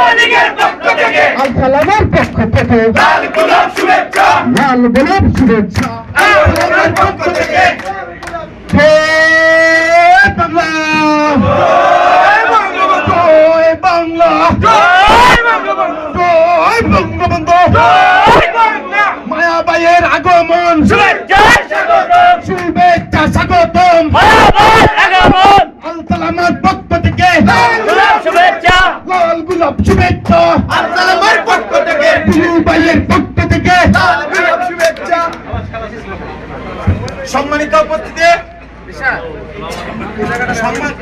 আল সালামের পক্ষ থেকে লাল গোলাপ শুভেচ্ছা মায়াবাইয়ের আগমন শুভেচ্ছা স্বাগতম আল সালামের পক্ষ থেকে শুভেচ্ছা লাল গোলাপ শুভেচ্ছা আল সালামের পক্ষ থেকে ভাইয়ের পক্ষ থেকে লাল গোলাপ শুভেচ্ছা। সম্মানিত উপস্থিতি সম্মান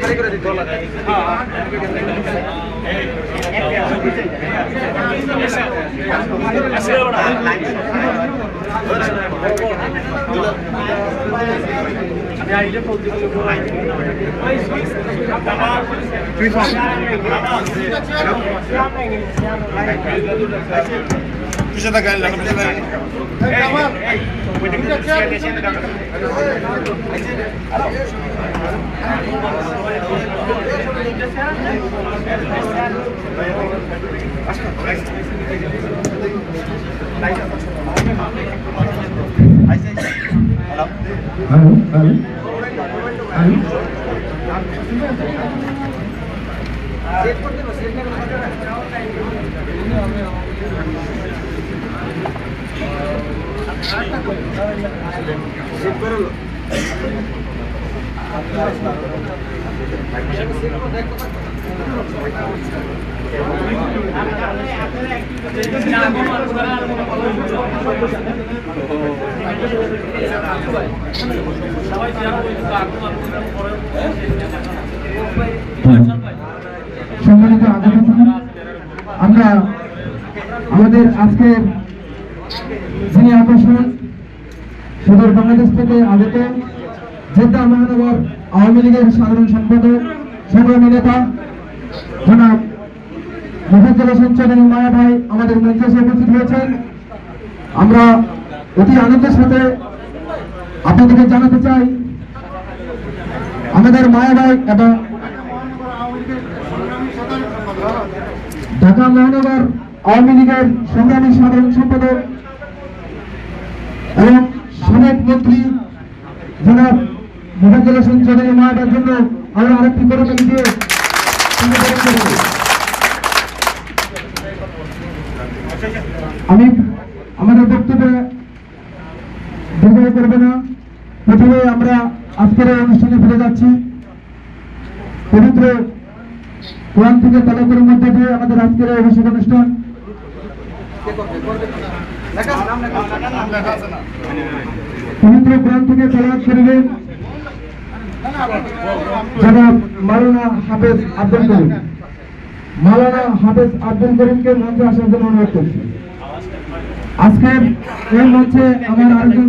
সম্মানিত আগত আমরা আমাদের আজকের যিনি আকর্ষণ সদর বাংলাদেশ থেকে আগত জেদ্দা মহানগর আওয়ামী লীগের সাধারণ সম্পাদক সংগ্রামী নেতা জনাব মোফাজ্জল হোসেন চৌধুরী মায়া ভাই আমাদের মঞ্চে এসে উপস্থিত হয়েছেন। আমরা অতি আনন্দের সাথে আপনাদেরকে জানাতে চাই আমাদের মায়া ভাই এবং ঢাকা মহানগর আওয়ামী লীগের সংগ্রামী সাধারণ সম্পাদক এবং সাবেক মন্ত্রী জনাব মোফাজ্জল হোসেন চৌধুরী মায়ার জন্য আমরা আরেকটি করতালি দিয়ে আমি আমাদের বক্তব্যে দীর্ঘায়িত করবে না। প্রথমে আমরা আজকের এই অনুষ্ঠানে ফিরে যাচ্ছি পবিত্র কোরআন থেকে তেলাওয়াতের মধ্যে দিয়ে আমাদের আজকের এই অভিষেক অনুষ্ঠান। পবিত্র কোরআন থেকে তেলাওয়াত করবেন জনাব মাওলানা হাফেজ আব্দুল করিম। মাওলানা হাফেজ আব্দুল করিমকে মঞ্চে আসার জন্য অনুরোধ করছি। আজকের এই মঞ্চে আমার আরেকজন